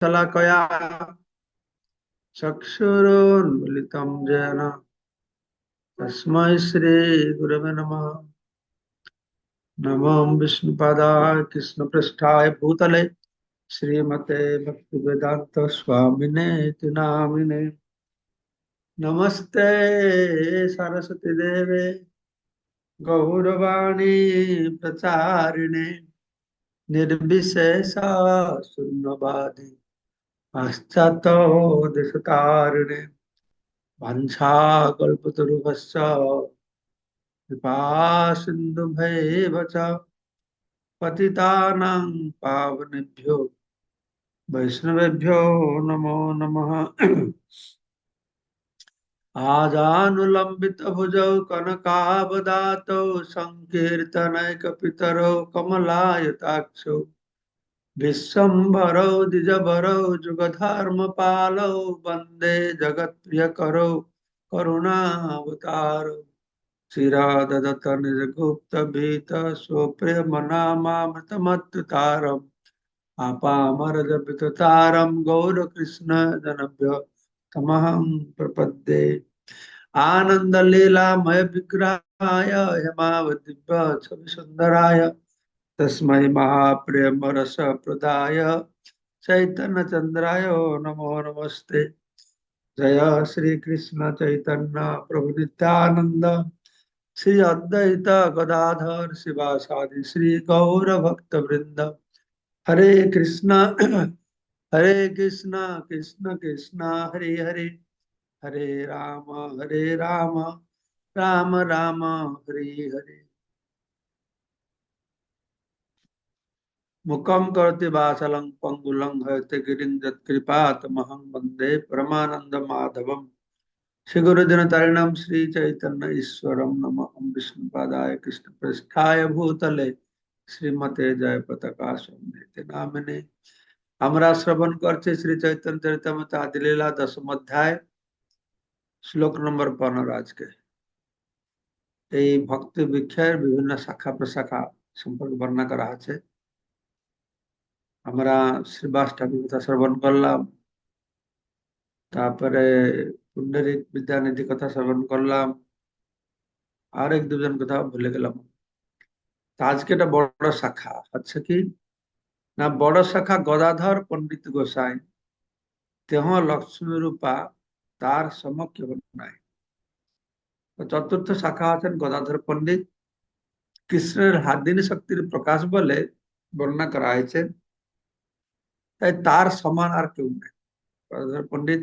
शलाकया चक्षुरुन्मिलितं येन तस्मै श्रीगुरवे नमः। नमो विष्णुपादाय कृष्णपृष्ठाय भूतले श्रीमते भक्तिवेदांत स्वामिने इति नामिने। नमस्ते सरस्वती देवे गौरवाणी प्रचारिणे निर्विशेष शून्यवादी पाश्चात्य देशतारिणे वंशाकल्पतरुभ्यश्च कृपा सिन्धुभैव च पतितानां पावनेभ्यो वैष्णवेभ्यो नमो नमः। आजानुलंबित भुजौ कनकावदातौ संकीर्तनैकपितरौ कमलायताक्षौ विश्वम्भरौ द्विजभरौ जुगधर्मपालौ वन्दे जगत्प्रियकरौ करुणावतारौ चिराददत्त निजगुप्तभीत स्वप्रेमनामामृतमत्तुतारम् आपामरजपितुतारं गौरकृष्ण जनभ्य तमहं प्रपद्ये। आनन्दलीलामय विग्रहाय हेमावदिव्य छवि सुन्दराय तस्मै महाप्रेम रस प्रदाय चैतन्य चंद्राय नमो नमस्ते। जय श्री कृष्ण चैतन्य प्रभु नित्यानंद श्री अद्वैत गदाधर शिवासादि श्री गौर भक्त वृंद। हरे कृष्णा हरे कृष्णा कृष्ण कृष्णा हरे हरे हरे राम राम राम हरे हरे। मुखम करोति वाचालं पंगुलं हयते गिरिं यत्कृपातमहं वन्दे परमानंद माधवम। श्री गुरुजनतारिणं श्री चैतन्य ईश्वरं नमः। ओं विष्णुपादाय कृष्ण पृष्ठाय भूतले श्रीमते जय पताका स्वामी नामिने। আমরা শ্রবণ করছি শ্রী চৈতন্য চরিতামৃত আদিলীলা দশম অধ্যায় শ্লোক নম্বর 15। আজকে এই ভক্তি বৃক্ষের বিভিন্ন শাখা প্রশাখা সম্পর্কে বর্ণনা করা আছে। আমরা শ্রীবাস ঠাকুর কথা শ্রবণ করলাম, তারপরে পুণ্ডরিক বিদ্যানিধি কথা শ্রবণ করলাম, আর এক দুজন কথা ভুলে গেলাম। আজকে একটা বড় শাখা হচ্ছে কি না, বড় শাখা গদাধর পণ্ডিত গোসাই তেহ লক্ষ্মী রূপা তার সমক্ষ নাই। চতুর্থ শাখা আছেন গদাধর পণ্ডিত। কৃষ্ণের হাদিনী শক্তির প্রকাশ বলে বর্ণনা করা হয়েছে, তাই তার সমান আর কেউ নেই। গদাধর পণ্ডিত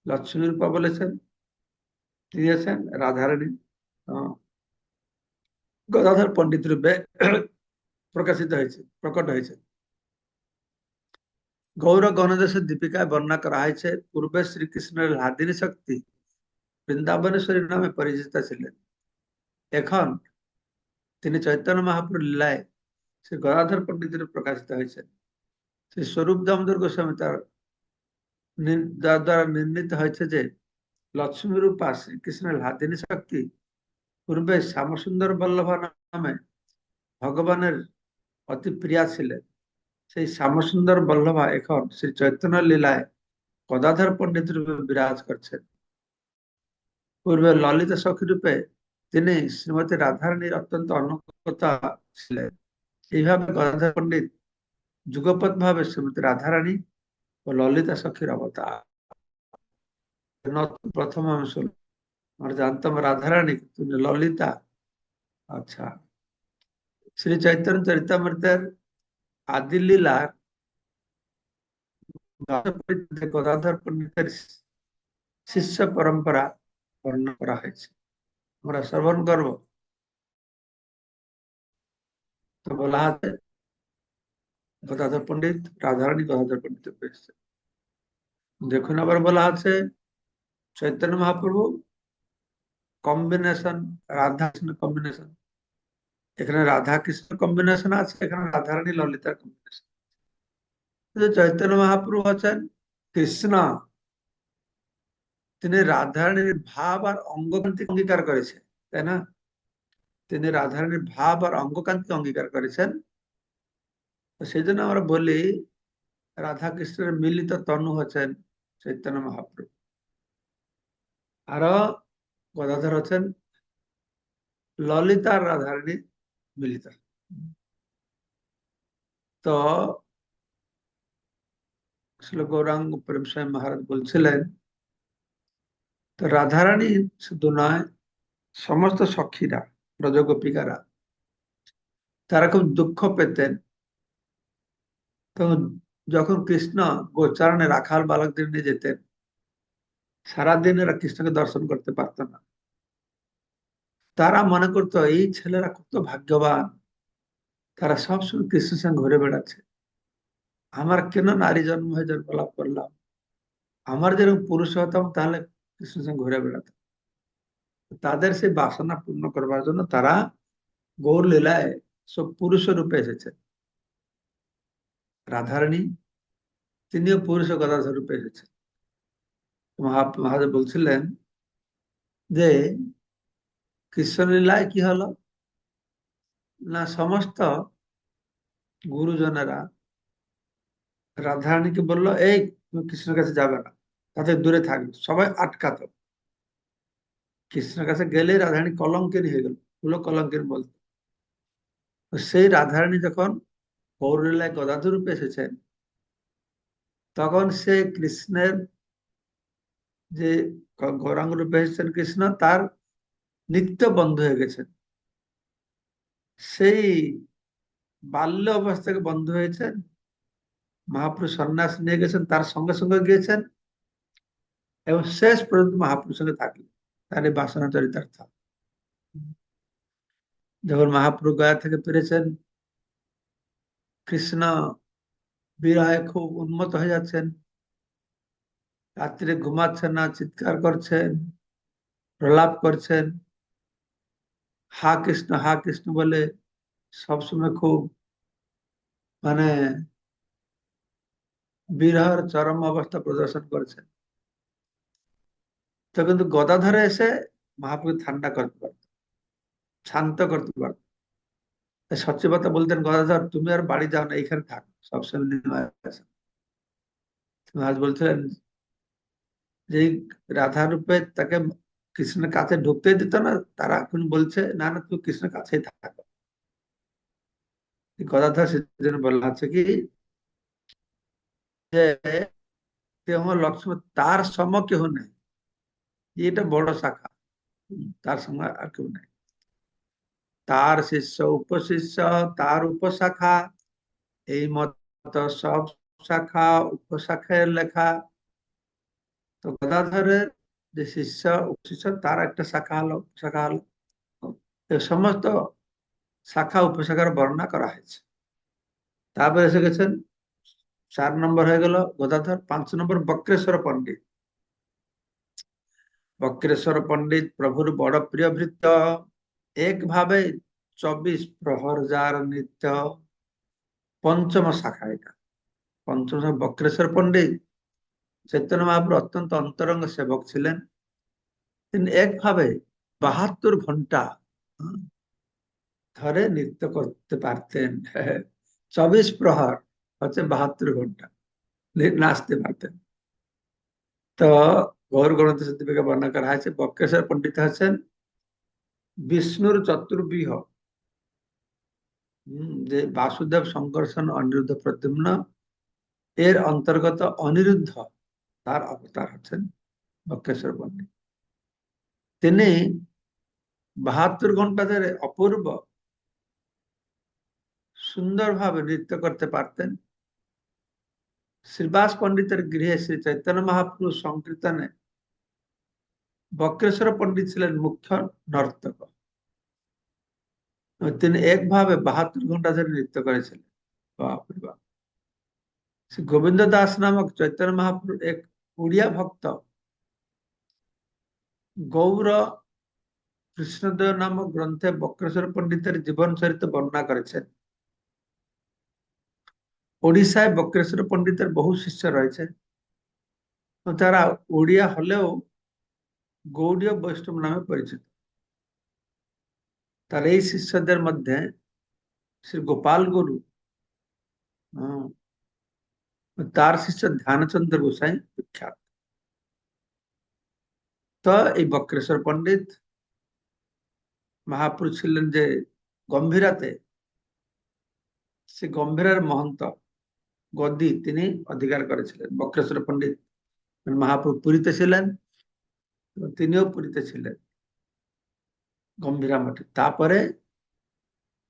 লক্ষ্মী রূপা বলেছেন, তিনি আছেন রাধারানী গদাধর পণ্ডিত রূপে প্রকাশিত হয়েছে, প্রকট হয়েছে। গৌর গণদেশের দীপিকায় বর্ণনা করা হয়েছে, পূর্বে শ্রীকৃষ্ণের হাদিনী শক্তি বৃন্দাবনেশ্বরী নামে পরিচিত ছিলেন। এখন তিনি চৈতন্য মহাপ্রভুর লীলায় শ্রী গদাধর পণ্ডিতের প্রকাশিত হয়েছেন। শ্রী স্বরূপ দামোদর গোস্বামী তার দ্বারা নির্ণীত হয়েছে যে লক্ষ্মী রূপা শ্রীকৃষ্ণের হাদিনী শক্তি পূর্বে শ্যামসুন্দর বল্লভ নামে ভগবানের অতি প্রিয়া ছিলেন। সেই শ্যামসুন্দর বল্লভা এখন শ্রী চৈতন্য লীলায় গদাধর পণ্ডিত রূপে বিরাজ করছেন। পূর্বে ললিতা সখী রূপে তিনি শ্রীমতী রাধারানীর অত্যন্ত অনুগতা ছিলেন। এইভাবে গদাধর পণ্ডিত যুগপৎ ভাবে শ্রীমতী রাধারানী ও ললিতা সখীর অবতার। প্রথম অংশ আমরা জানতাম রাধারানী, তিনি ললিতা। আচ্ছা, শ্রী চৈতন্য চরিতামৃতের আদি লীলার গদাধর পণ্ডিতের শিষ্য পরম্পরা বর্ণনা করা হয়েছে, আমরা শ্রবণ করব। তো বলা আছে গদাধর পণ্ডিত রাধারানী গদাধর পণ্ডিত পেয়েছে। দেখুন আবার বলা আছে চৈতন্য মহাপ্রভু কম্বিনেশন, রাধা কৃষ্ণ কম্বিনেশন। এখানে রাধা কৃষ্ণ কম্বিনেশন আছে, এখানে রাধারানী ললিতার কম্বিনেশন। চৈতন্য মহাপ্রভু আছেন কৃষ্ণ, তিনি রাধারানীর ভাব আর অঙ্গকান্তি অঙ্গীকার করেছেন, তাই না? তিনি রাধারানীর ভাব আর অঙ্গকান্তি অঙ্গীকার করেছেন। সেই জন্য আমরা বলি রাধা কৃষ্ণের মিলিত তনু হচ্ছেন চৈতন্য মহাপ্রভু, আর গদাধর হচ্ছেন ললিতা আর রাধারানী মিলিত। তো আসলে গৌরাঙ্গ প্রেম স্বামী মহারাজ বলছিলেন, তো রাধারানী শুধু নয়, সমস্ত সখীরা, ব্রজগোপিকারা, তারা খুব দুঃখ পেতেন তখন যখন কৃষ্ণ গোচারণে রাখাল বালকদের নিয়ে যেতেন। সারাদিন এরা কৃষ্ণকে দর্শন করতে পারত না। তারা মনে করতো এই ছেলেরা কত ভাগ্যবান, তারা সবসময় কৃষ্ণের সঙ্গে ঘুরে বেড়াচ্ছে, আমার কেন নারী জন্ম হয়ে জন্ম লাভ করলাম, আমার যেরকম পুরুষ হতাম তাহলে কৃষ্ণের সঙ্গে ঘুরে বেড়াতাম। তাদের সেই বাসনা পূর্ণ করবার জন্য তারা গৌর লীলায় সব পুরুষ রূপে এসেছে। রাধারানী তিনিও পুরুষ গদাধর রূপে এসেছেন। মহাদেব বলছিলেন যে কৃষ্ণলীলায় কি হলো না, সমস্ত গুরুজনেরা রাধারানীকে বললো, এই তুমি কৃষ্ণের কাছে যাবে না, তাতে দূরে থাকবে, সবাই আটকাতো। কৃষ্ণের কাছে গেলে রাধারানী কলঙ্কিনী হয়ে গেল, পুরো কলঙ্কিনী বলতো। তো সেই রাধারানী যখন গৌরলীলায় গদাধর রূপে এসেছেন, তখন সে কৃষ্ণের যে গৌরাঙ্গ রূপে এসেছেন কৃষ্ণ, তার নিত্য বন্ধু হয়ে গেছেন। সেই বাল্য অবস্থা থেকে বন্ধ হয়েছেন, মহাপুরুষ সন্ন্যাস নিয়ে গেছেন, তার সঙ্গে সঙ্গে গিয়েছেন এবং শেষ পর্যন্ত মহাপুরুষের সঙ্গে থাকলেন। তার এই বাসনা চরিতার্থ। যখন মহাপ্রভু গয়া থেকে ফিরেছেন, কৃষ্ণ বিরহে খুব উন্মত্ত হয়ে যাচ্ছেন, রাত্রে ঘুমাচ্ছেন না, চিৎকার করছেন, প্রলাপ করছেন, হা কৃষ্ণ বলে সবসময় খুব মানে বিরহের চরম অবস্থা প্রদর্শন করেছেন। তো কিন্তু গদাধরে এসে মহাপ্রভু ঠান্ডা করতে পারত, শান্ত করতে পারত। সত্যি কথা বলতেন, গদাধর তুমি আর বাড়ি যাও না, এখানে থাক, সবসময় নির্ময় আছে। মহারাজ বলছিলেন যে রাধা রূপে তাকে কৃষ্ণের কাছে ঢুকতে দিত না, তারা এখন বলছে না না তুমি কৃষ্ণের কাছেই থাকো। গদাধর সেজন্য বলা আছে কি যে কেহ লক্ষ্মণ তার সম কেহ নেই, এটা বড় শাখা, তার সঙ্গে আর কেউ নেই। তার শিষ্য উপশিষ্য, তার উপশাখা, এই মত সব শাখা উপশাখায় লেখা। তো গদাধরের যে শিষ্য উপশিষ্য, তার একটা শাখা হলো, শাখা হলো। এই সমস্ত শাখা উপশাখার বর্ণনা করা হয়েছে। তারপরে এসে গেছেন 4 নম্বর হয়ে গেল গদাধর। 5 নম্বর বক্রেশ্বর পণ্ডিত। বক্রেশ্বর পণ্ডিত প্রভুর বড় প্রিয় ভৃত্য, এক ভাবে 24 প্রহর যার নিত্য। পঞ্চম শাখা এটা। পঞ্চম শাখা বক্রেশ্বর পণ্ডিত চৈতন্য মহাপ্রভু অত্যন্ত অন্তরঙ্গ সেবক ছিলেন। তিনি একভাবে 72 ঘন্টা ধরে নৃত্য করতে পারতেন। 24 প্রহর হচ্ছে 72 ঘন্টা নাচতে পারতেন। তো গৌর গ্রন্থ সিদ্ধিকে বর্ণনা করা হয়েছে বক্রেশ্বর পণ্ডিত হচ্ছেন বিষ্ণুর চতুর্বিহ, যে বাসুদেব সংকর্ষণ অনিরুদ্ধ প্রদ্যুম্ন এর অন্তর্গত অনিরুদ্ধ, তার অবতার হচ্ছেন বক্রেশ্বর পণ্ডিত। তিনি 72 ঘন্টা ধরে অপূর্ব সুন্দরভাবে নৃত্য করতে পারতেন। শ্রীবাস পণ্ডিতের গৃহে শ্রী চৈতন্য মহাপ্রভু সংকীর্তনে বক্রেশ্বর পণ্ডিত ছিলেন মুখ্য নর্তক। তিনি একভাবে 72 ঘন্টা ধরে নৃত্য করেছিলেন। বাপরে বাপ। শ্রী গোবিন্দ দাস নামক চৈতন্য মহাপ্রভু এক উড়িয়া ভক্ত গৌর কৃষ্ণদেব নামক গ্রন্থে বক্রেশ্বর পণ্ডিতের জীবন চরিত্র বর্ণনা করেছেন। ওড়িশায় বক্রেশ্বর পণ্ডিতের বহু শিষ্য রয়েছে, তারা ওড়িয়া হলেও গৌড়ীয় বৈষ্ণব নামে পরিচিত। তার এই শিষ্যদের মধ্যে শ্রী গোপাল গুরু তার শিষ্য ধ্যানচন্দ্র গোসাই বিখ্যাত। তো এই বক্রেশ্বর পণ্ডিত মহাপুরুষ ছিলেন যে গম্ভীরাতে, সে গম্ভীরার মহন্ত গদি তিনি অধিকার করেছিলেন। বক্রেশ্বর পণ্ডিত মহাপ্রভু পুরীতে ছিলেন, তিনিও পুরীতে ছিলেন গম্ভীরা মঠে। তারপরে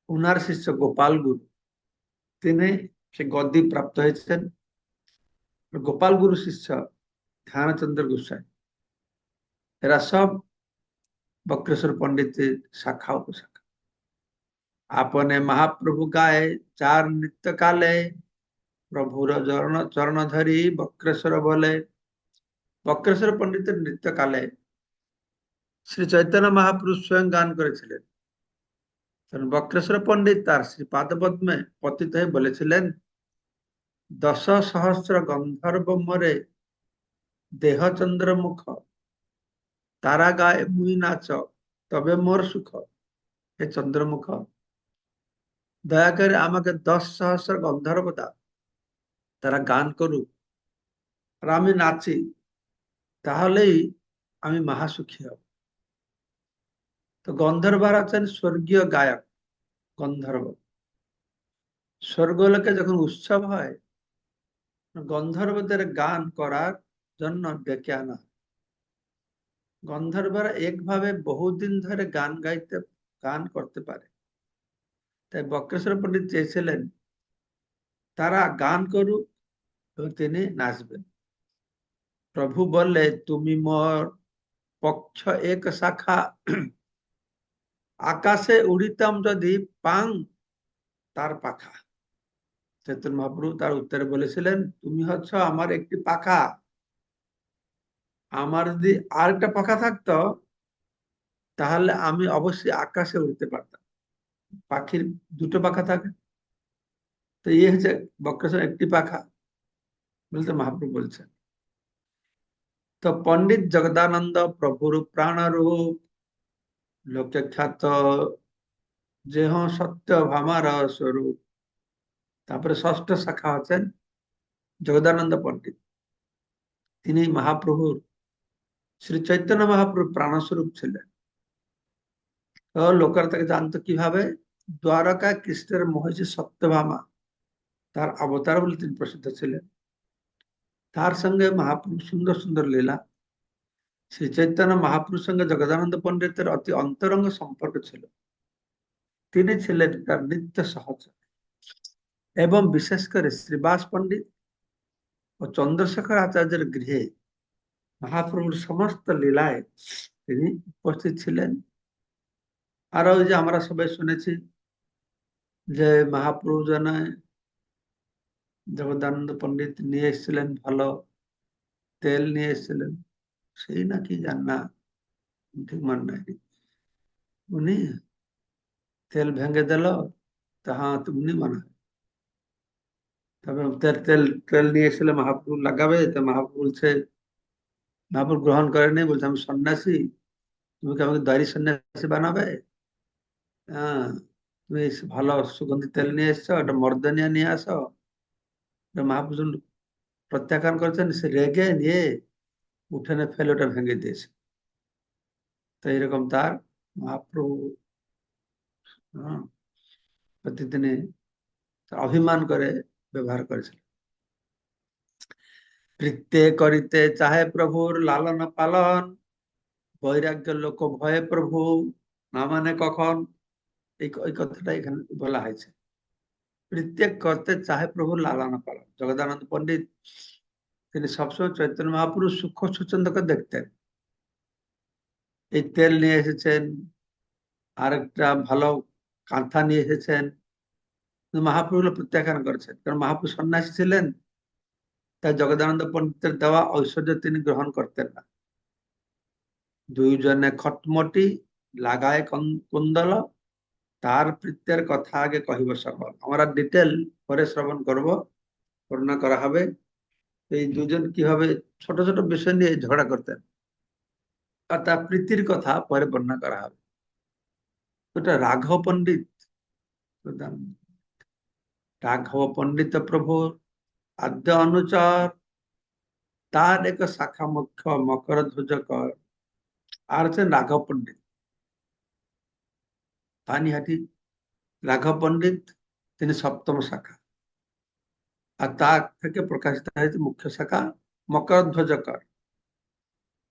উনার শিষ্য গোপাল গুরু, তিনি সে গদি প্রাপ্ত হয়েছেন। গোপাল গুরু শিষ্য ধ্যানচন্দ্র গোসাই, এরা সব বক্রেশ্বর পণ্ডিতের শাখা উপশাখা। আপনে মহাপ্রভু গায়ে চার নৃত্য কালে, প্রভুর চরণ চরণ ধরি বক্রেশ্বর বলে। বক্রেশ্বর পণ্ডিতের নৃত্য কালে শ্রী চৈতন্য মহাপুরুষ স্বয়ং গান করেছিলেন। বক্রেশ্বর পণ্ডিত তার শ্রী পাদপদ্মে পতিত হয়ে বলেছিলেন, দশ সহস্র গন্ধর্ব মরে দেহ চন্দ্রমুখ, তারা গায়ে মুই নাচ তবে মোর সুখ। হে চন্দ্রমুখ, দয়া করে আমাকে 10,000 গন্ধর্ব দাও, তারা গান করুক আর আমি নাচি, তাহলেই আমি মহাসুখী হব। তো গন্ধর্বরা আছেন স্বর্গীয় গায়ক গন্ধর্ব। স্বর্গলোকে যখন উৎসব হয়, গন্ধর্বদের গান করার জন্য ডেকে আনা। গন্ধর্বরা একভাবে বহুদিন ধরে গান করতে পারে। তাই বক্রেশ্বর পণ্ডিত চেয়েছিলেন তারা গান করুক এবং তিনি নাচবেন। প্রভু বললে, তুমি মোর পক্ষ এক শাখা, আকাশে উড়িতাম যদি পাং তার পাখা। চৈতন্য মহাপ্রভু তার উত্তরে বলেছিলেন, তুমি হচ্ছ আমার একটি পাখা, আমার যদি আর একটা পাখা থাকতো তাহলে আমি অবশ্যই আকাশে উড়তে পারতাম। পাখির দুটো পাখা থাকে, তো ইয়ে হচ্ছে বক্রেশ্বর একটি পাখা বলতে মহাপ্রভু বলছেন। তো পণ্ডিত জগদানন্দ প্রভুর প্রাণরূপ, লোকে খ্যাত যেহ সত্য ভামার স্বরূপ। তারপরে ষষ্ঠ শাখা হচ্ছেন জগদানন্দ পণ্ডিত, তিনি মহাপ্রভুর শ্রী চৈতন্য মহাপ্রভুর প্রাণস্বরূপ ছিলেন। তো লোকেরা তাকে জানতো কিভাবে? দ্বারকা কৃষ্ণের মহিষী সত্যভামা তার অবতার বলে তিনি প্রসিদ্ধ ছিলেন। তার সঙ্গে মহাপ্রভু সুন্দর সুন্দর লীলা। শ্রী চৈতন্য মহাপ্রভুর সঙ্গে জগদানন্দ পণ্ডিতের অতি অন্তরঙ্গ সম্পর্ক ছিল। তিনি ছিলেন তার নিত্য সহচর। এবং বিশেষ করে শ্রীবাস পণ্ডিত ও চন্দ্রশেখর আচার্যের গৃহে মহাপ্রভুর সমস্ত লীলায় তিনি উপস্থিত ছিলেন। আর ওই যে আমরা সবাই শুনেছি যে মহাপ্রভু জানে জগদানন্দ পণ্ডিত নিয়ে এসেছিলেন ভালো তেল নিয়ে এসেছিলেন, সেই নাকি জান না, ঠিক মনে নাই। উনি তেল ভেঙে দিল, তা হ্যাঁ তুমি মনে হয়। তবে তেল তেল তেল নিয়ে এসেছিলেন মহাপ্রভু লাগাবে, তো মহাপ্রভু বলছে, মহাপ্রভু গ্রহণ করেনি, বলছে আমি সন্ন্যাসী, তুমি কি আমাকে দাড়ি সন্ন্যাসী বানাবে? হ্যাঁ, তুমি ভালো সুগন্ধি তেল নিয়ে এসছো, একটা মর্দনিয়া নিয়ে আসো। মহাপ্রভু প্রত্যাখ্যান করেছেন, সে রেগে নিয়ে উঠোনে ফেলে ওটা ভেঙে দিয়েছে। তো এরকম তার মহাপ্রভু প্রতিদিনে অভিমান করে ব্যবহার করেছিল। বৃত্তে করিতে চাহে প্রভুর লালন পালন, বৈরাগ্য লোক ভয়ে প্রভু না মানে কখন। এই কথাটা এখানে বলা হয়েছে। বৃত্তে করতে চাহে প্রভুর লালন পালন। জগদানন্দ পণ্ডিত তিনি সবসময় চৈতন্য মহাপুরুষ সূক্ষ্ম স্বচ্ছন্দকে দেখতেন। এই তেল নিয়ে এসেছেন, আরেকটা ভালো কাঁথা নিয়ে এসেছেন, মহাপ্রভু প্রত্যাখ্যান করেছেন, কারণ মহাপ্রভু সন্ন্যাসী ছিলেন। তাই জগদানন্দ পণ্ডিতের দেওয়া ঐশ্বর্য তিনি গ্রহণ করতেন না। দুইজনে খটমটি লাগায় কুন্দল, তার প্রীত্যের কথা আগে কহিব সকল। আমরা ডিটেল পরে শ্রবণ করব, বর্ণনা করা হবে এই দুজন কিভাবে ছোট ছোট বিষয় নিয়ে ঝগড়া করতেন, আর তার প্রীতির কথা পরে বর্ণনা করা হবে। ওটা রাঘব পণ্ডিত, রাঘব পণ্ডিত প্রভু আদ্য অনুচর, তার এক শাখা মুখ্য মকর ধ্বজ কর, আর হচ্ছেন রাঘব পণ্ডিত, পানিহাটি রাঘব পণ্ডিত, তিনি সপ্তম শাখা। আর তার থেকে প্রকাশিত হয়েছে মুখ্য শাখা মকর ধ্বজ কর।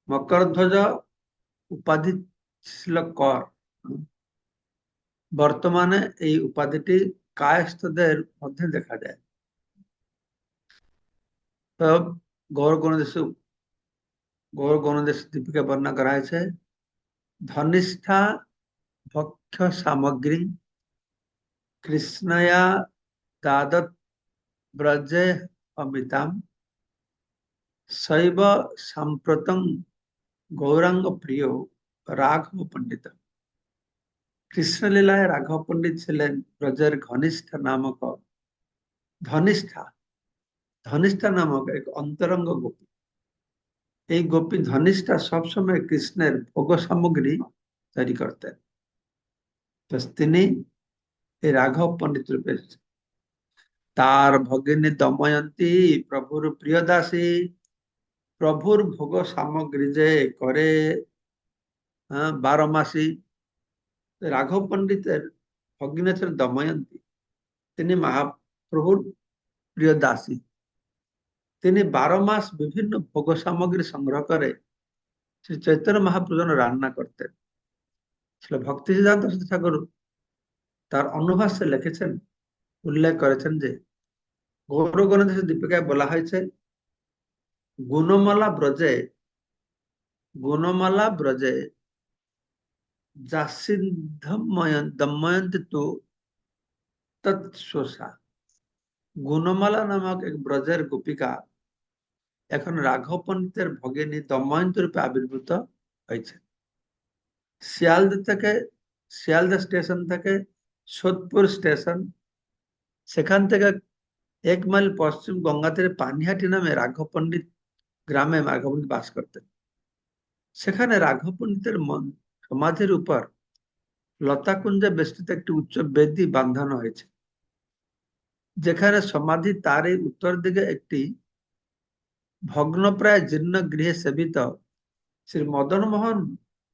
মকর ধ্বজ উপাধি ছিল কর। বর্তমানে এই উপাধিটি কায়স্থদের মধ্যে দেখা যায়। তো গৌর গণদেশ, গৌর গণদেশ দীপিকা বর্ণনা করা হয়েছে, ধনিষ্ঠা ভক্ষ সামগ্রী কৃষ্ণয়া দাদত ব্রজে অমিতাম শৈব সাম্প্রতং গৌরাঙ্গ প্রিয় রাঘব পণ্ডিত। কৃষ্ণলীলায় রাঘব পণ্ডিত ছিলেন ব্রজের ঘনিষ্ঠ নামক ধনিষ্ঠা, ধনিষ্ঠা নামক এক অন্তরঙ্গ গোপী। এই গোপী ধনিষ্ঠা সবসময় কৃষ্ণের ভোগ সামগ্রী তৈরি করতেন। তো তিনি এই রাঘব পণ্ডিত রূপে এসেছেন। তার ভগিনী দময়ন্তী প্রভুর প্রিয় দাসী, প্রভুর ভোগ সামগ্রী যে করে 12 মাসি। রাঘব পণ্ডিতের ভগিনী ছিলেন দময়ন্তী, তিনি মহাপ্রভুর প্রিয় দাসী। তিনি 12 মাস বিভিন্ন ভোগ সামগ্রী সংগ্রহ করে শ্রী চৈতন্য মহাপ্রভু রান্না করতেন। ভক্তি সিদ্ধান্ত ঠাকুর তার অনুভাষ্যে লিখেছেন, উল্লেখ করেছেন যে গৌর গণদেশ দীপিকায় বলা হয়েছে, গুণমালা ব্রজে, গুণমালা ব্রজে দময়ন্তী তু তৎসোষা। গুণমালা নামক এক ব্রজের গোপিকা এখন রাঘব পণ্ডিতের ভগিনী দময়ন্তী রূপে আবির্ভূত হয়েছে। শিয়ালদা থেকে, শিয়ালদা স্টেশন থেকে সোদপুর স্টেশন, সেখান থেকে 1 মাইল পশ্চিম গঙ্গা তীরে পানিহাটি নামে রাঘব পণ্ডিত গ্রামে রাঘব পণ্ডিত বাস করতেন। সেখানে রাঘব পণ্ডিতের সমাধির উপর লতাকুঞ্জে বেষ্টিত একটি উচ্চ বেদি বাঁধানো হয়েছে, যেখানে সমাধি তারই উত্তর দিকে একটি ভগ্নপ্রায় জীর্ণ গৃহে সেবিত শ্রী মদন মোহন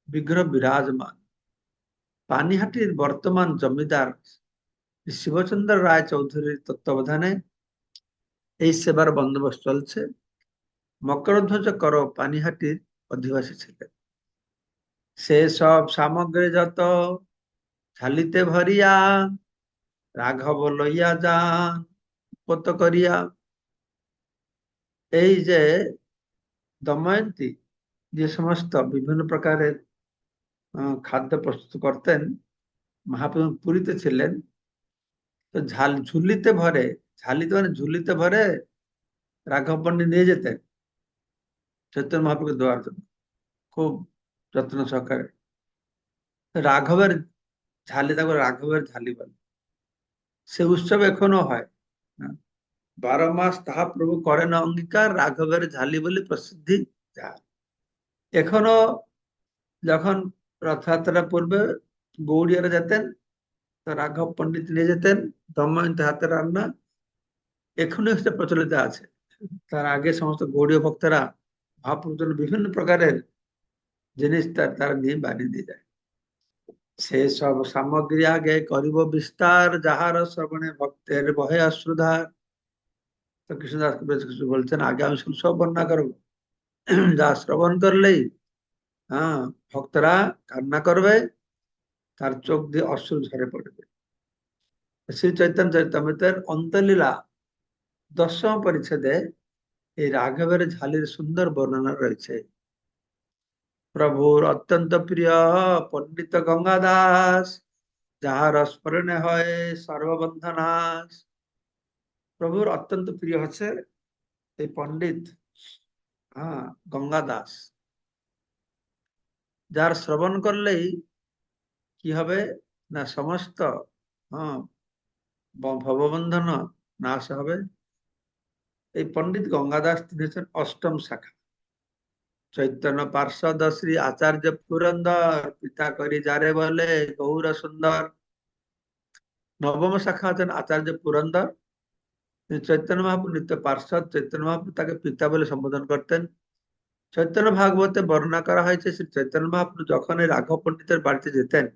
বিগ্রহ বিরাজমান। পানিহাটির বর্তমান জমিদার শিবচন্দ্র রায় চৌধুরীর তত্ত্বাবধানে এই সেবার বন্দোবস্ত চলছে। মকরধ্বজ কর পানিহাটির অধিবাসী ছিলেন। সে সব সামগ্রী যত ঝালিতে ভরিয়া রাঘব লইয়া যান কত করিয়া। এই যে দময়ন্তী যে সমস্ত বিভিন্ন প্রকারের খাদ্য প্রস্তুত করতেন, মহাপ্রভু পুরীতে ছিলেন, তো ঝুলিতে ভরে, ঝালিতে মানে ঝুলিতে ভরে রাঘব পণ্ডিত নিয়ে যেতেন চৈতন্য মহাপ্রভুকে দেওয়ার জন্য, খুব যত্ন সহকারে। রাঘবের ঝালি, তারপর রাঘবের ঝালি বলে সে উৎসব এখনো হয়। 12 মাস তাহা প্রভু করেন অঙ্গীকার, রাঘবের ঝালি বলে প্রসিদ্ধি যার। এখনো যখন রথযাত্রা পূর্বে গৌড়িয়ারা যেতেন, তো রাঘব পণ্ডিত নিয়ে যেতেন দময়ন্তী হাতে রান্না, এখনো সেটা প্রচলিত আছে। তার আগে সমস্ত গৌড়ীয় ভক্তরা মহাপ্রভুর জন্য বিভিন্ন প্রকারের জিনিস তারা নিয়ে বানিয়ে দিয়ে যায়। সে সব সামগ্রী আগে করিব বিস্তার, যাহার শ্রবণে ভক্তের বহে অশ্রুধার। তো কৃষ্ণদাস কবিরাজ কিছু বলছেন, আগে আমি সব বর্ণনা করবো, যা শ্রবণ করলেই ভক্তরা কান্না করবে, তার চোখ দিয়ে অশ্রু ঝরে পড়বে। শ্রী চৈতন্য চরিতামৃতের অন্তলীলা 10ম পরিচ্ছেদে এই রাঘবের ঝালির সুন্দর বর্ণনা রয়েছে। প্রভুর অত্যন্ত প্রিয় পণ্ডিত গঙ্গা দাস, যাহার স্মরণে হয় সর্ববন্ধনাশ। প্রভুর অত্যন্ত প্রিয় হচ্ছে এই পণ্ডিত গঙ্গা দাস, যার শ্রবণ করলেই কি হবে না, সমস্ত ভববন্ধন নাশ হবে। এই পণ্ডিত গঙ্গা দাস তিনি হচ্ছেন 8ম শাখা। চৈতন্য পার্ষদ শ্রী আচার্য পুরন্দর, পিতা করি যারে বলে গৌর সুন্দর। 9ম শাখা হচ্ছেন আচার্য পুরন্দর, চৈতন্য মহাপ্রভু নিত্য পার্ষদ, চৈতন্য মহাপ্রভু তাকে পিতা বলে সম্বোধন করতেন। চৈতন্য ভাগবতে বর্ণনা করা হয়েছে শ্রী চৈতন্য মহাপ্রভু যখন এই রাঘব পণ্ডিতের বাড়িতে যেতেন,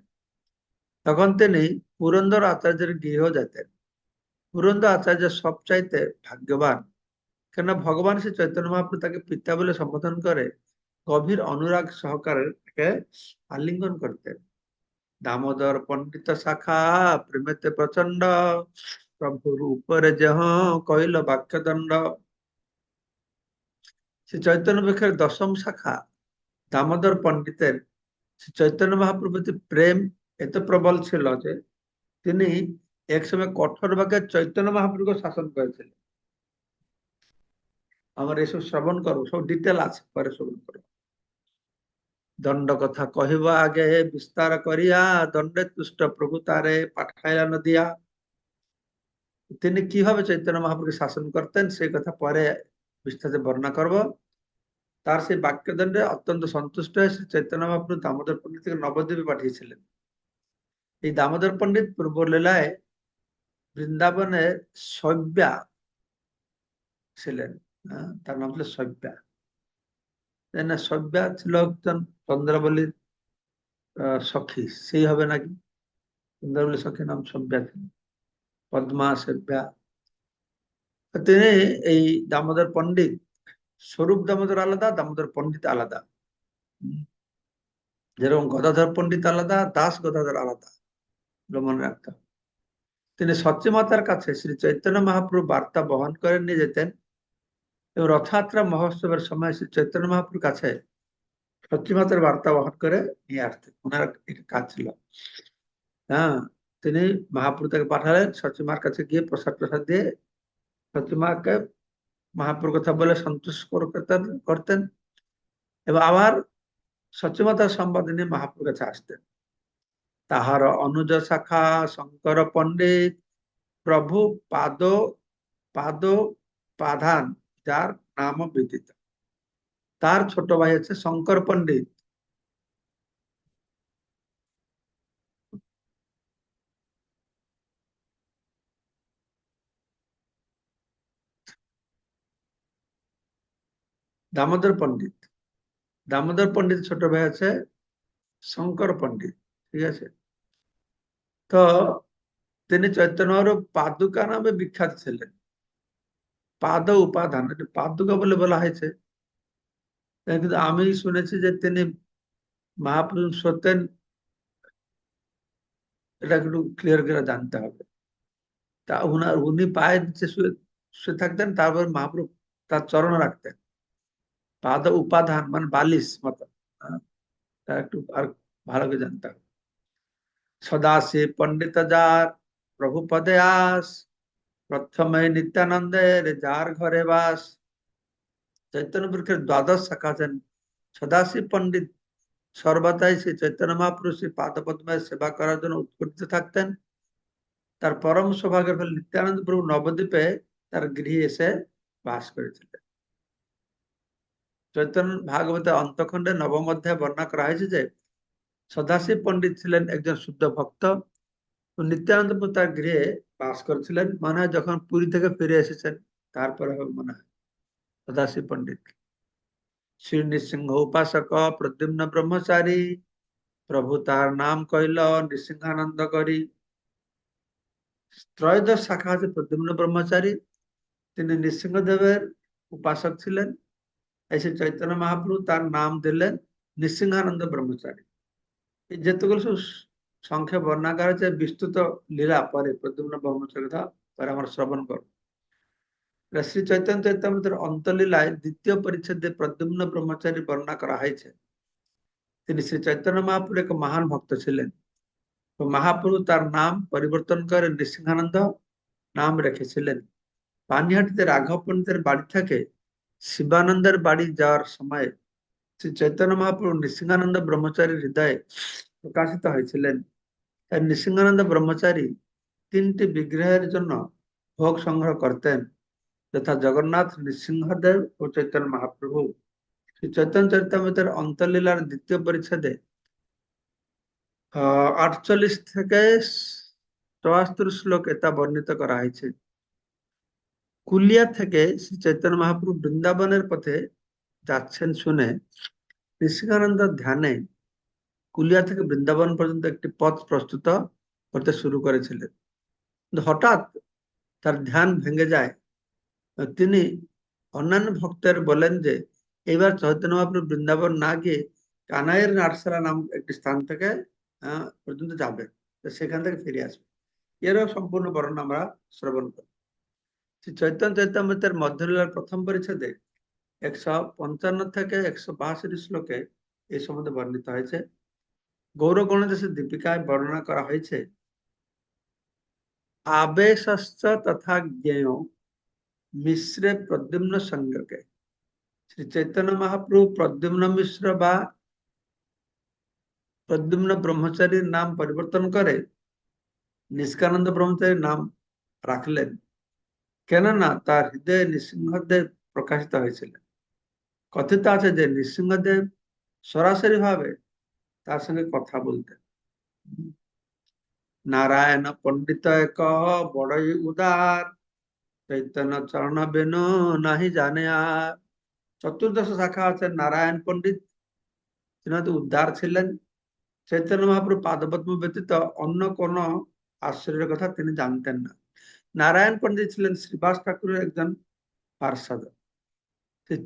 তখন তিনি পুরন্দর আচার্যের গৃহ যেতেন। পুরন্দর আচার্য সবচাইতে ভাগ্যবান, কেন ভগবান শ্রী চৈতন্য মহাপ্রভু তাকে পিতা বলে সম্বোধন করে গভীর অনুরাগ সহকারে তাকে আলিঙ্গন করতেন। দামোদর পণ্ডিত শাখা প্রেমেতে প্রচন্ড, প্রভুর উপরে যেহ কহিল বাক্যদণ্ড। শ্রী চৈতন্য বৃক্ষের দশম শাখা দামোদর পণ্ডিতের শ্রী চৈতন্য মহাপ্রভুর প্রতি প্রেম এত প্রবল ছিল যে তিনি একসময় কঠোর ভাবে চৈতন্য মহাপ্রভুকে শাসন করেছিলেন। আমার এসব শ্রবণ করো, সব ডিটেল আছে, পরে শ্রবণ করো। দণ্ড কথা কহিবা আগে বিস্তার করিয়া, দণ্ডে তুষ্ট প্রভু তারে পাঠাইলা নদিয়া। তিনি কিভাবে চৈতন্য মহাপ্রভুকে শাসন করতেন সেই কথা পরে বিস্তারে বর্ণনা করব। তার সেই বাক্যদণ্ডে অত্যন্ত সন্তুষ্ট হয়ে শ্রী চৈতন্য মহাপ্রভু দামোদর পণ্ডিতকে নবদ্বীপে পাঠিয়েছিলেন। এই দামোদর পণ্ডিত পূর্ব লীলায় বৃন্দাবনে শৈব্যা ছিলেন। তার নাম ছিল শৈব্যা। না, শৈব্যা ছিল একজন চন্দ্রাবলীর সখী, সেই হবে নাকি? চন্দ্রাবলীর সখীর নাম শৈব্যা ছিল, পদ্মা শৈব্যা। তিনি এই দামোদর পণ্ডিত, স্বরূপ দামোদর আলাদা, দামোদর পণ্ডিত আলাদা। যেরকম গদাধর পণ্ডিত আলাদা, দাস গদাধর আলাদা, মনে রাখতে হবে। তিনি সচ্চি মাতার কাছে শ্রী চৈতন্য মহাপ্রভু বার্তা বহন করে নিয়ে যেতেন এবং রথযাত্রা মহোৎসবের সময় শ্রী চৈতন্য মহাপ্রভুর কাছে সচ্চি মাতার বার্তা বহন করে নিয়ে আসতেন। ওনার এটা কাজ ছিল। হ্যাঁ, তিনি মহাপ্রভু তাকে পাঠালেন, সচ্চি মার কাছে গিয়ে প্রসাদ প্রসাদ দিয়ে সচ্চি মাকে মহাপ্রভুর কথা বলে সন্তুষ্ট করতেন এবং আবার সচ্চি মাতার সংবাদ নিয়ে মহাপ্রভুর কাছে আসতেন। তাহার অনুজ শাখা শঙ্কর পণ্ডিত, প্রভু পাদ পাদ পাধান, যার নাম বিদিত। তার ছোট ভাই আছে শঙ্কর পণ্ডিত। দামোদর পণ্ডিত, দামোদর পণ্ডিত ছোট ভাই আছে শঙ্কর পণ্ডিত। ঠিক আছে। তো তিনি চৈতন্য পাদুকা নামে বিখ্যাত ছিলেন। পাদ উপাদান, পাদুকা বলে বলা হয়েছে, কিন্তু আমি শুনেছি যে তিনি মহাপ্রভু সত্যেন, এটা একটু ক্লিয়ার করে জানতে হবে। তা উনি পায়ের নিচে শুয়ে থাকতেন, তারপর মহাপ্রভু তার চরণ রাখতেন। পাদ উপাদান মানে বালিশ মতো। তা একটু আর ভালো করে জানতে হবে। সদাশিব পণ্ডিত যার প্রভু পদে আস, প্রথমে নিত্যানন্দের যার ঘরে বাস। চৈতন্য বৃক্ষের দ্বাদশ শাখা আছেন সদাশিব পণ্ডিত। সর্বদাই শ্রী চৈতন্য মহাপুরুষ পাদ পদ্মের সেবা করার জন্য উৎকণ্ঠিত থাকতেন। তার পরম সৌভাগ্যের ফলে নিত্যানন্দ প্রভু নবদ্বীপে তার গৃহে এসে বাস করেছিলেন। চৈতন্য ভাগবতের অন্তখণ্ডে নবম অধ্যায়ে বর্ণনা করা হয়েছে যে সদাশিব পণ্ডিত ছিলেন একজন শুদ্ধ ভক্ত। নিত্যানন্দ প্রভু তার গৃহে বাস করেছিলেন। মনে হয় যখন পুরী থেকে ফিরে এসেছেন তারপরে হবে মনে হয় সদাশিব পণ্ডিত। শ্রী নৃসিংহ উপাসক প্রদ্যুম্ন ব্রহ্মচারী, প্রভু তার নাম কইল নৃসিংহানন্দ করি। ত্রয়োদশ শাখা আছে প্রদ্যুম্ন ব্রহ্মচারী। তিনি নৃসিংহদেবের উপাসক ছিলেন। এসে চৈতন্য মহাপ্রভু তার নাম দিলেন নৃসিংহানন্দ ব্রহ্মচারী। এই যেতগুলো সব সংক্ষেপ বর্ণনা করা হয়েছে, বিস্তৃত লীলা পরে প্রদ্যুম্ন ব্রহ্মচারী কথা পরে আমরা শ্রবণ করব। শ্রী চৈতন্য চৈতন্যের অন্তলীলায় দ্বিতীয় পরিচ্ছেদে প্রদ্যুম্ন ব্রহ্মচারী বর্ণনা করা হয়েছে। তিনি শ্রী চৈতন্য মহাপ্রভুর এক মহান ভক্ত ছিলেন। তো মহাপ্রভু তার নাম পরিবর্তন করে নৃসিংহানন্দ নাম রেখেছিলেন। পানিহাটিতে রাঘব পণ্ডিতের বাড়ি থেকে শিবানন্দের বাড়ি যাওয়ার সময় শ্রী চৈতন্য মহাপ্রভু নৃসিংহানন্দ ব্রহ্মচারীর হৃদয়ে প্রকাশিত হয়েছিলেন। নৃসিংহানন্দ ব্রহ্মচারী তিনটি বিগ্রহের জন্য ভোগ সংগ্রহ করতেন, যথা জগন্নাথ, নৃসিংহদেব ও চৈতন্য মহাপ্রভু। শ্রী চৈতন্য চরিতামৃতের অন্তলীলার দ্বিতীয় পরিচ্ছেদে 48 থেকে 74 শ্লোক এটা বর্ণিত করা হয়েছে। কুলিয়া থেকে শ্রী চৈতন্য মহাপ্রভু বৃন্দাবনের পথে যাচ্ছেন শুনে নিশিকানন্দ ধ্যানে কুলিয়া থেকে বৃন্দাবন পর্যন্ত একটি পথ প্রস্তুত করতে শুরু করেছিলেন। কিন্তু হঠাৎ তার ধ্যান ভেঙে যায়। তিনি অন্যান্য ভক্তের বলেন যে এবার চৈতন্য মহাপ্রভু বৃন্দাবন না গিয়ে কানাইয়ের নাটসারা নাম একটি স্থান থেকে পর্যন্ত যাবে, সেখান থেকে ফিরে আসবে। এরও সম্পূর্ণ বর্ণনা আমরা শ্রবণ করি। শ্রী চৈতন্য চৈতামৃতের মধ্যলীলার প্রথম পরিচ্ছেদে 155 থেকে 162 শ্লোকে এই সম্বন্ধে বর্ণিত হয়েছে। গৌর গণদাসের দীপিকায় বর্ণনা করা হয়েছে, আবেশশ্চ তথা জ্ঞেয় মিশ্রে প্রদ্যুম্ন সংযোগে। শ্রী চৈতন্য মহাপ্রভু প্রদ্যুম্ন মিশ্র বা প্রদ্যুম্ন ব্রহ্মচারীর নাম পরিবর্তন করে নিষ্কানন্দ ব্রহ্মচারীর নাম রাখলেন, কেননা তার হৃদয়ে নৃসিংহদেব প্রকাশিত হয়েছিলেন। কথিত আছে যে নৃসিংহদেব সরাসরি ভাবে তার সঙ্গে কথা বলতেন। নারায়ণ পণ্ডিত এক বড়ই উদার, চৈতন্য চরণ বেনু নাহি জানে আর। চতুর্দশ শাখা আছেন নারায়ণ পণ্ডিত, তিনি হয়তো উদ্ধার ছিলেন। চৈতন্য মহাপ্রভু পাদপদ্ম ব্যতীত অন্য কোন আশ্চর্যের কথা তিনি জানতেন না। নারায়ণ পণ্ডিত ছিলেন শ্রীবাস ঠাকুরের একজন পার্ষদ।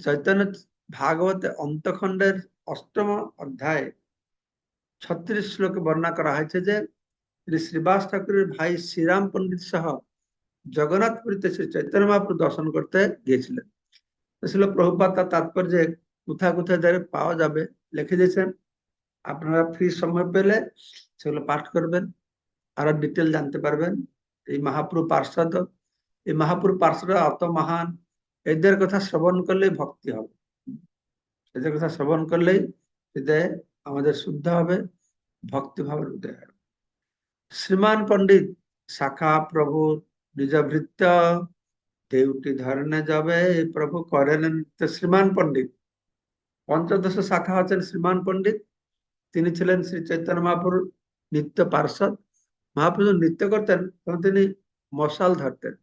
চৈতন্য ভাগবতে অন্তখণ্ডের 8ম অধ্যায়ে 36 শ্লোকে বর্ণনা করা হয়েছে যে শ্রী শ্রীবাস ঠাকুরের ভাই শ্রীরাম পণ্ডিত সহ জগন্নাথপুরীতে শ্রী চৈতন্য মহাপ্রভু দর্শন করতে গিয়েছিলেন। প্রভুপাদ তার তাৎপর্যে কোথায় কোথায় পাওয়া যাবে লিখে দিয়েছেন। আপনারা ফ্রি সময় পেলে সেগুলো পাঠ করবেন, আরো ডিটেল জানতে পারবেন। এই মহাপ্রভু পার্ষদ, এই মহাপ্রভু পার্ষদরা অত মহান, এদের কথা শ্রবণ করলেই ভক্তি হবে, এদের কথা শ্রবণ করলেই হৃদয়ে আমাদের শুদ্ধ হবে, ভক্তি ভাবের উদয় হবে। শ্রীমান পণ্ডিত শাখা প্রভু নিজ ভৃত্য দেউটি ধরনে যাবে প্রভু করেন। শ্রীমান পণ্ডিত পঞ্চদশ শাখা হচ্ছেন শ্রীমান পণ্ডিত, তিনি ছিলেন শ্রী চৈতন্য মহাপ্রভুর নিত্য পার্ষদ। মহাপ্রভু নৃত্য করতেন তখন তিনি মশাল ধরতেন।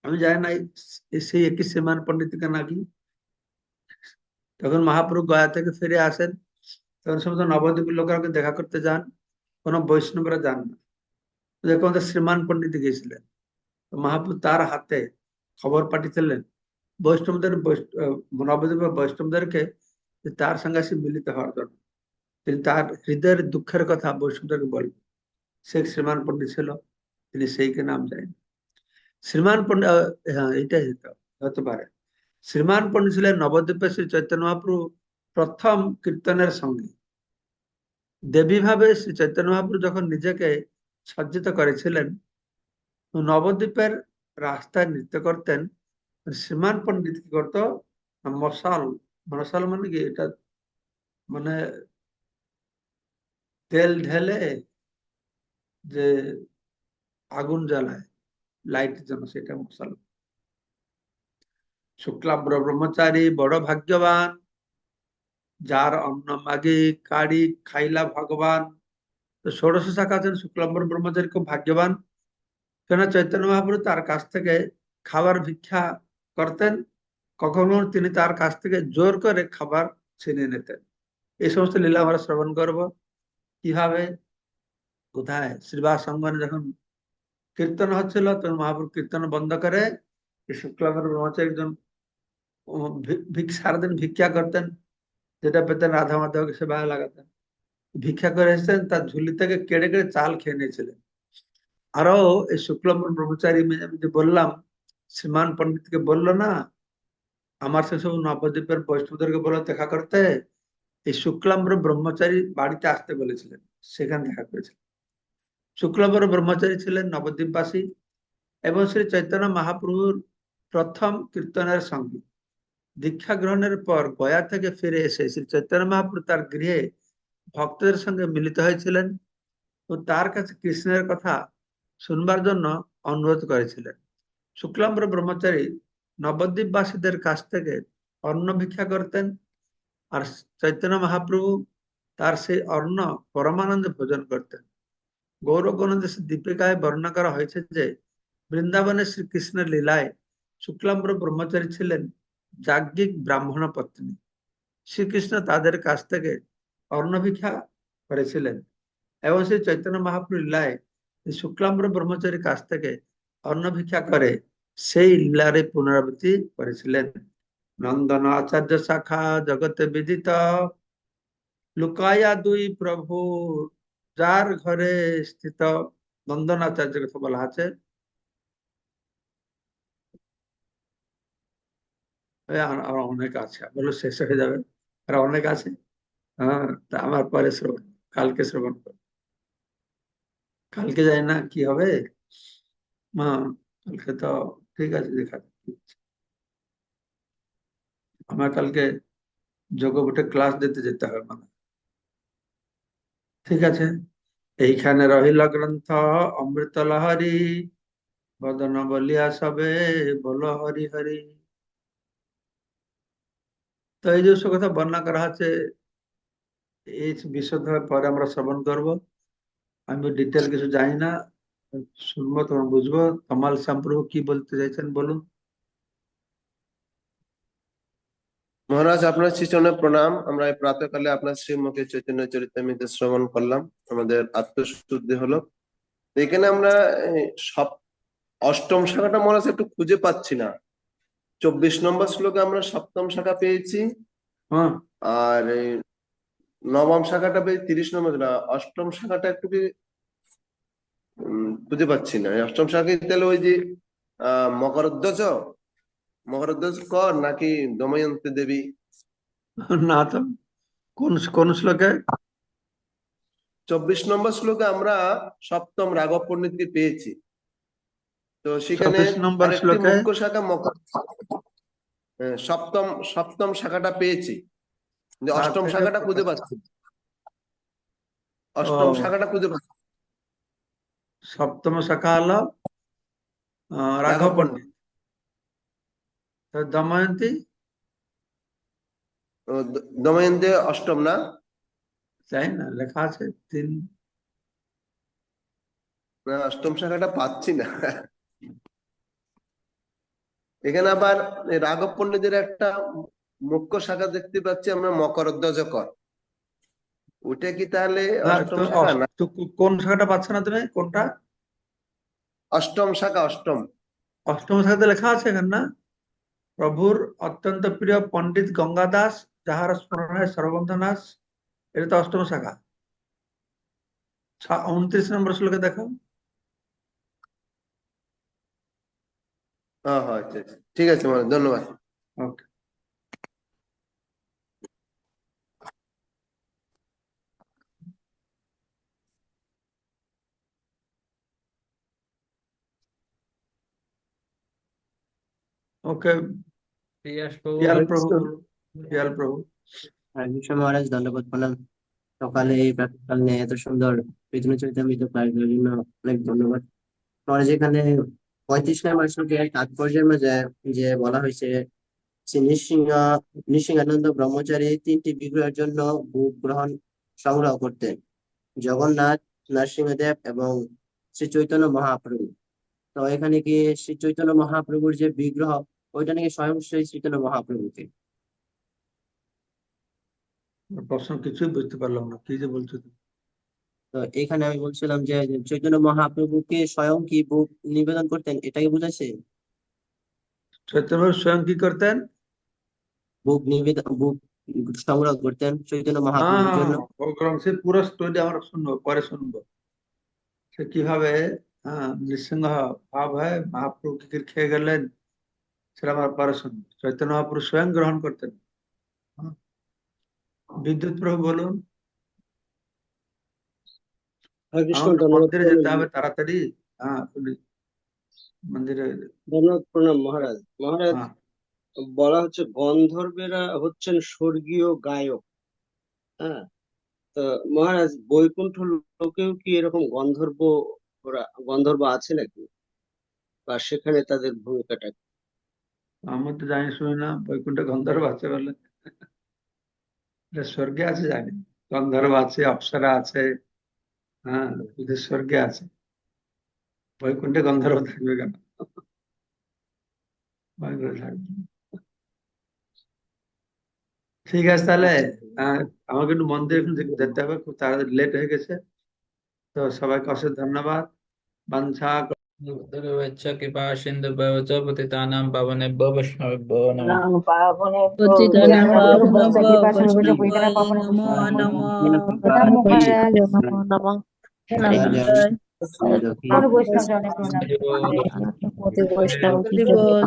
আমি জানি না সেই একই শ্রীমান পণ্ডিতকে নাকি। তখন মহাপ্রভু গয়া থেকে ফিরে আসেন, তখন সমস্ত নবদ্বীপের লোকেরা দেখা করতে যান, কোন বৈষ্ণবরা যান না। দেখুন শ্রীমান পণ্ডিত গিয়েছিলেন, মহাপ্রভু তার হাতে খবর পাঠিয়েছিলেন বৈষ্ণবদের, নবদ্বীপের বৈষ্ণবদেরকে তার সঙ্গে সে মিলিত হওয়ার জন্য। তিনি তার হৃদয়ের দুঃখের কথা বৈষ্ণবদেরকে বলবেন। শেখ শ্রীমান পণ্ডিত ছিল, তিনি সেইকে নাম যায়নি। শ্রীমান পণ্ডিত, হ্যাঁ এটাই হতে পারে। শ্রীমান পণ্ডিত ছিলেন নবদ্বীপের শ্রী চৈতন্য মহাপ্রভু প্রথম কীর্তনের সঙ্গে। দেবী ভাবে শ্রী চৈতন্য মহাপ্রভু যখন নিজেকে সজ্জিত করেছিলেন, নবদ্বীপের রাস্তায় নৃত্য করতেন। শ্রীমান পণ্ডিত কি করতো, মশাল, মশাল মানে কি, এটা মানে তেল ঢেলে যে আগুন জ্বালায় লাইটের জন্য, সেটা মশাল। শুক্লাম্বর ব্রহ্মচারী বড় ভাগ্যবান, যার অন্ন মাগি কাড়ি খাইলা ভগবান। তো ষোড়শ শাখা আছেন শুক্লাম্বর ব্রহ্মচারী খুব ভাগ্যবান, কেন চৈতন্য মহাপ্রভু তার কাছ থেকে খাবার ভিক্ষা করতেন, কখনো তিনি তার কাছ থেকে জোর করে খাবার ছিনিয়ে নিতেন। এই সমস্ত লীলা আমরা শ্রবণ করব। কিভাবে, কোথায়, শ্রীবাস সঙ্গনে যখন কীর্তন হচ্ছিল তখন মহাপ্রভু কীর্তন বন্ধ করে শুক্লাম্বর ব্রহ্মচারী একজন সারাদিন ভিক্ষা করতেন, যেটা পেতেন রাধা মাধবকে সেবায় লাগাতেন। ভিক্ষা করে এসেছেন, তার ঝুলি থেকে কেড়ে কেড়ে চাল খেয়ে নিয়েছিলেন। আরো এই শুক্লাম্বর ব্রহ্মচারী আমি যে বললাম, শ্রীমান পণ্ডিতকে বললো না আমার সেসব নবদ্বীপের বৈষ্ণবদেরকে বলে দেখা করতে, এই শুক্লাম্বর ব্রহ্মচারী বাড়িতে আসতে বলেছিলেন, সেখানে দেখা করেছিলেন। শুক্লাম্বর ব্রহ্মচারী ছিলেন নবদ্বীপবাসী এবং শ্রী চৈতন্য মহাপ্রভুর প্রথম কীর্তনের সঙ্গী। দীক্ষা গ্রহণের পর গয়া থেকে ফিরে এসে শ্রী চৈতন্য মহাপ্রভু তার গৃহে ভক্তদের সঙ্গে মিলিত হয়েছিলেন ও তার কাছে কৃষ্ণের কথা শুনবার জন্য অনুরোধ করেছিলেন। শুক্লাম্বর ব্রহ্মচারী নবদ্বীপবাসীদের কাছ থেকে অন্ন ভিক্ষা করতেন, আর চৈতন্য মহাপ্রভু তার সেই অন্ন পরমানন্দে ভোজন করতেন। গৌর গণদেশ দীপিকায় বর্ণনা করা হয়েছে যে বৃন্দাবনে শ্রীকৃষ্ণের লীলায় শুক্লাম্বর ব্রহ্মচারী ছিলেন যাজ্ঞিক ব্রাহ্মণ পত্নী। শ্রীকৃষ্ণ তাদের কাছ থেকে অন্ন ভিক্ষা করেছিলেন এবং সেই চৈতন্য মহাপ্রভু লীলায় শুক্লাম্বর ব্রহ্মচারীর কাছ থেকে অন্ন ভিক্ষা করে সেই লীলার পুনরাবৃত্তি করেছিলেন। নন্দন আচার্য শাখা জগতে বিদিত, লুকায়া দুই প্রভু যার ঘরে স্থিত। নন্দন আচার্যের কথা বলা আছে। আর অনেক আছে, বলো শেষ হয়ে যাবে, আর অনেক আছে। হ্যাঁ, তা আমার পরে শ্রবণ, কালকে শ্রবণ করো। কালকে যাই না কি হবে? হ্যাঁ, কালকে তো ঠিক আছে, দেখা যাবে। আমার কালকে যোগপীঠে ক্লাস দিতে যেতে হবে মানে। ঠিক আছে, এইখানে রহিল গ্রন্থ অমৃত লহরী, বদন বলিয়া সবে বলো হরি হরি। তো এই যে সব কথা বর্ণনা করা হচ্ছে, এই বিশদ পরে আমরা শ্রবণ করব। আমি ডিটেল কিছু জানি না, শুনবো, তোমার বুঝবো। কামাল শ্যামপ্রভু কি বলতে চাইছেন বলুন। মহারাজ, আপনার শ্রীচরণে প্রণাম। আমরা এই প্রাতঃকালে আপনার শ্রীমুখে চৈতন্য চরিতামৃত শ্রবণ করলাম, আমাদের আত্মশুদ্ধি হলো। এখানে আমরা এই সব অষ্টম শাখাটা মহারাজ একটু খুঁজে পাচ্ছি না। 24 নম্বর শ্লোকে আমরা সপ্তম শাখা পেয়েছি, হ্যাঁ, আর এই নবম শাখাটা পেয়েছি 30 নম্বর। অষ্টম শাখাটা একটু কি খুঁজে পাচ্ছি না। এই অষ্টম শাখায় তাহলে ওই যে মকরধ্বজ, মকরধ্বজ কর নাকি দময়ন্তী দেবী? না তো, কোন কোন শ্লোকে? 24 নম্বর শ্লোকে আমরা সপ্তম রাঘব পণ্ডিতকে পেয়েছি। তো সেখানে 24 নম্বর আরেকটি শ্লোকে? মুখ্য শাখা সপ্তম সপ্তম শাখাটা পেয়েছি, যে তার অষ্টম থেকে শাখাটা খুঁজে পাচ্ছি। অষ্টম ও, শাখাটা খুঁজে পাচ্ছি। সপ্তম শাখা হলো রাঘব রাঘব পণ্ডিত। পণ্ডিত। তো দময়ন্তী? দময়ন্তী অষ্টম না? তাই না, লেখা আছে তিন। না, অষ্টম শাখাটা পাচ্ছি না। এখানে আবার এই রাঘব পণ্ডিতের একটা মুখ্য শাখা দেখতে পাচ্ছি আমরা, মকরধ্বজকর। ওটা কি তাহলে না, অষ্টম শাখা না? তো কোন শাখাটা পাচ্ছ না তুমি, কোনটা? অষ্টম শাখা, অষ্টম। অষ্টম শাখাতে লেখা আছে এখানে না, প্রভুর অত্যন্ত প্রিয় পণ্ডিত গঙ্গা দাস, যাহার স্মরণে সর্ববন্ধ নাশ। এটা তো অষ্টম শাখা। 29 নম্বর শ্লোকে দেখো। হ্যাঁ হ্যাঁ, আচ্ছা আচ্ছা, ঠিক আছে মানে, ধন্যবাদ। ওকে। ওকে, প্রিয়াস প্রভু পিয়াল হরে প্রভু কৃষ্ণ। বলুন। পিয়াল প্রভু। হরে কৃষ্ণ মহারাজ, দণ্ডবোধ প্রণাম। সকালে এই প্রাতঃকাল নিয়ে এত সুন্দর চৈতন্য চরিতামৃত ক্লাস দেওয়ার জন্য অনেক ধন্যবাদ। মহারাজ, এখানে 35 নম্বর শ্লোকের তাৎপর্যের মাঝে যে বলা হয়েছে, শ্রী নৃসিংহানন্দ ব্রহ্মচারী 3টি বিগ্রহের জন্য ভোগ গ্রহণ সংগ্রহ করতেন: জগন্নাথ, নরসিংহদেব এবং শ্রী চৈতন্য মহাপ্রভু। তো এখানে কি শ্রী চৈতন্য মহাপ্রভুর যে বিগ্রহ, ওইটা নাকি স্বয়ং শ্রী চৈতন্য মহাপ্রভুকে? প্রশ্ন কিছুই বুঝতে পারলাম না, কি যে বলছো তুমি। তো এখানে আমি বলছিলাম যে চৈতন্য মহাপ্রভুকে স্বয়ং কি ভোগ নিবেদন করতেন, এটাকে বুঝাইছে। চৈতন্য স্বয়ং কি করতেন? ভোগ সংগ্রহ করতেন চৈতন্য হ্যাঁ মহাপ্রভুর হ্যাঁ জন্য। হ্যাঁ, প্রোগ্রাম সে পুরো স্টোরি আমরা শুনবো, পরে শুনবো। সে কিভাবে, হ্যাঁ, নৃসিংহ ভাব হয়, মহাপ্রভু কি কি খেয়ে গেলেন, সেটা আমরা পরে শুনবো। চৈতন্য মহাপ্রভু স্বয়ং গ্রহণ করতেন। হ্যাঁ, বিদ্যুৎ প্রভু বলুন। হরে কৃষ্ণ, আমাকে ধন্যবাদ মন্দিরে প্রণাম। যেতে হবে তাড়াতাড়ি। হ্যাঁ, মন্দিরে। ধন্যবাদ প্রণাম মহারাজ। মহারাজ, হ্যাঁ, বলা হচ্ছে গন্ধর্বেরা হচ্ছেন স্বর্গীয় গায়ক। হ্যাঁ, তো মহারাজ, বৈকুণ্ঠ লোকেও কি এরকম গন্ধর্ব, ওরা গন্ধর্ব আছে নাকি, বা সেখানে তাদের ভূমিকাটা কি? আমার তো জানি শুনি না বৈকুণ্ঠে গন্ধর্ব আছে বলে। এটা স্বর্গে আছে জানি, গন্ধর্ব আছে, অপ্সরা আছে। হ্যাঁ, ওদের স্বর্গে আছে। বৈকুণ্ঠে গন্ধর্ব থাকবে কেন? ভয় করে থাকবে। ঠিক আছে তাহলে, আহ, আমাকে একটু মন দিয়ে এখন যেতে হবে, খুব তাড়াতাড়ি লেট হয়ে গেছে। তো সবাইকে অশেষ ধন্যবাদ। বাঞ্ছা ভগবচ্চ কৃপা সিন্ধু ভবচ পতিতানাং পাবনেভ্যো বৈষ্ণবেভ্যো নমঃ। পতিতানাং পাবনেভ্যো পাবনেভ্যো বৈষ্ণবেভ্যো বৈষ্ণবায় নমো নমঃ। প্রণাম মহারাজ। নমো নমঃ। হরে জয় জয় জয় গৌর বৈষ্ণব জনে প্রণাম। হরি বল। প্রতি বৈষ্ণব কি জয়।